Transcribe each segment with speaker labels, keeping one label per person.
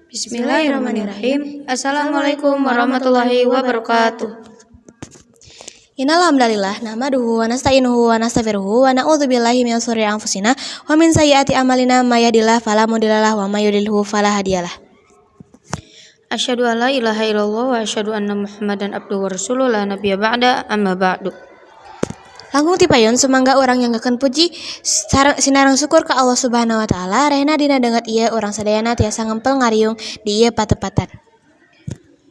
Speaker 1: Bismillahirrahmanirrahim. Assalamualaikum warahmatullahi wabarakatuh.
Speaker 2: Innal hamdalillah nahmaduhu wa nasta'inuhu wa nastaghfiruhu wa na'udzu billahi min shururi anfusina wa min sayyiati a'malina may yahdihillahu fala mudhillalah wa may yudhlilhu fala hadiyalah.
Speaker 1: Asyhadu an la ilaha illallah wa asyhadu anna Muhammadan abduhu wa rasuluh la nabiyya ba'da amma ba'du.
Speaker 2: Langkung ti payun sumangga urang nyanggakeun puji sinareng syukur ka Allah Subhanahu wa taala rehna dina deungeut ieu urang sadayana tiasa ngempel ngariung di ieu patepatan.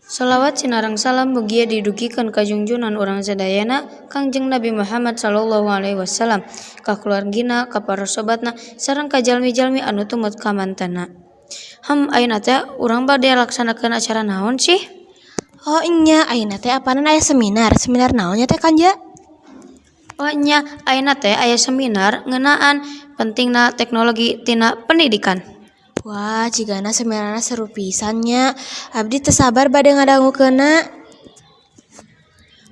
Speaker 1: Salawat sinareng salam mugia didugikeun ka junjunan urang sadayana Kangjeng Nabi Muhammad sallallahu alaihi wasallam, ka keluargina, ka para sobatna, sareng ka jalmi-jalmi anu tumut ka mantana. Ayeuna teh urang bade laksanakeun acara naon sih?
Speaker 2: Oh nya, ayeuna teh apanan aya seminar naon nya teh Kanja?
Speaker 1: Oh nya, ayeuna teh aya seminar ngeunaan pentingna teknologi tina pendidikan.
Speaker 2: Wah, cigana seminarna seru pisan nya. Abdi teu sabar bade ngadangukeunna.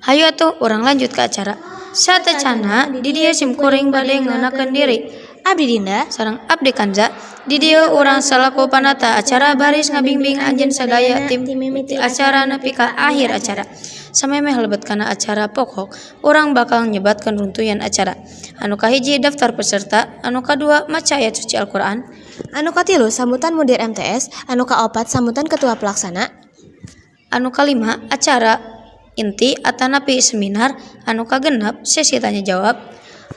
Speaker 1: Hayu atuh urang lanjut ke acara. Satecana di dieu simkuring bade ngeunakeun diri.
Speaker 2: Abdi Dinda
Speaker 1: Sareng Abdi Kanza di dieu urang salaku panata acara baris ngabimbing anjeun sadaya tim mimiti acara nepi ka akhir acara. Samemeh lebet kana acara pokok, urang bakal nyebatkeun runtuyan acara. Anu kahiji daftar peserta, anu kadua maca ayat suci Al-Qur'an,
Speaker 2: anu katilu sambutan mudir MTS, anu kaopat sambutan ketua pelaksana,
Speaker 1: anu kalima acara inti atanapi seminar, anu kagenep sesi tanya jawab,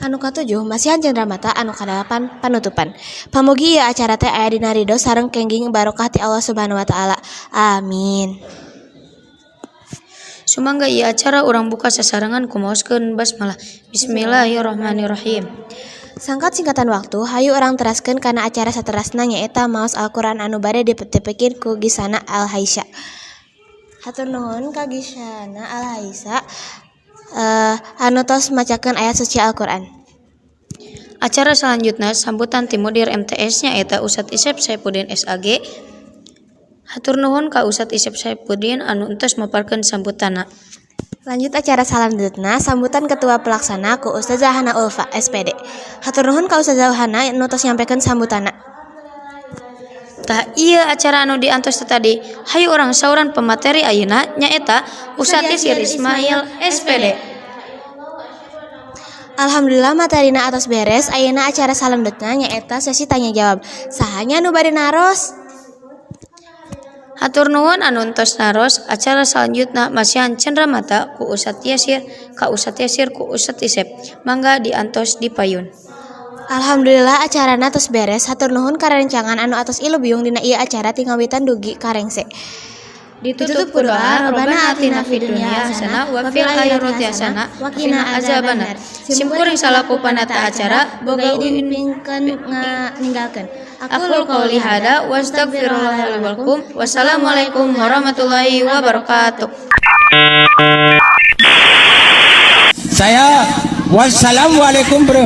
Speaker 2: anu katujuh masihan cendramata, anu kadalapan panutupan. Pamugi ieu acara teh aya dina ridho sareng kengging barokah ti Allah Subhanahu wa taala. Amin.
Speaker 1: Sumangga ieu acara urang buka sasarengan kumaoskeun basmalah. Bismillahirrahmanirrahim.
Speaker 2: Sangkat singkatan waktu, hayu urang teraskeun kana acara saterasna nyaeta maos Al-Qur'an anu bade dipetepikeun ku Gisana Al-Haisya. Hatur nuhun ka Gisana Al-Haisya anu tos macakeun ayat suci Al-Qur'an.
Speaker 1: Acara selanjutnya sambutan ti mudir MTS nyaeta Ustad Isep Saifuddin SAG. Hatur nuhun ka Ustad Isep Saifuddin anu entos maparkeun sambutanna.
Speaker 2: Lanjut acara salanjutna sambutan ketua pelaksana ku Ustazah Hana Ulfa SPD. Hatur nuhun ka Ustazah Hana anu tos nyampekeun sambutanna.
Speaker 1: Tah ieu acara anu diantos tadi, hayu urang sauran pemateri ayeuna nyaeta Ustad Yasir Ismail SPD.
Speaker 2: Alhamdulillah materina atos beres. Ayeuna acara salanjutna nyaeta sesi tanya jawab. Saha nya anu bade naros?
Speaker 1: Hatur nuhun anu entos naros. Acara selanjutnya masihan cendramata ku Ustad Yasir, ka Ustad Yasir ku Ustad Isep. Mangga diantos dipayun.
Speaker 2: Alhamdulillah acarana tos beres. Hatur nuhun ka rencangan anu atos ilubiung dina ieu acara ti ngawitan dugi karengse.
Speaker 1: Ditutup ku doa, Rabbana atina fid dunya hasanah wa fil akhirati hasanah wa qina azabannar. Simkuring salaku panata acara boga
Speaker 2: pingkeun ninggalkeun.
Speaker 1: Aqulu qouli hada wa astaghfirullah li wa lakum. Wassalamualaikum warahmatullahi wabarakatuh.
Speaker 3: Saya wassalamualaikum bro.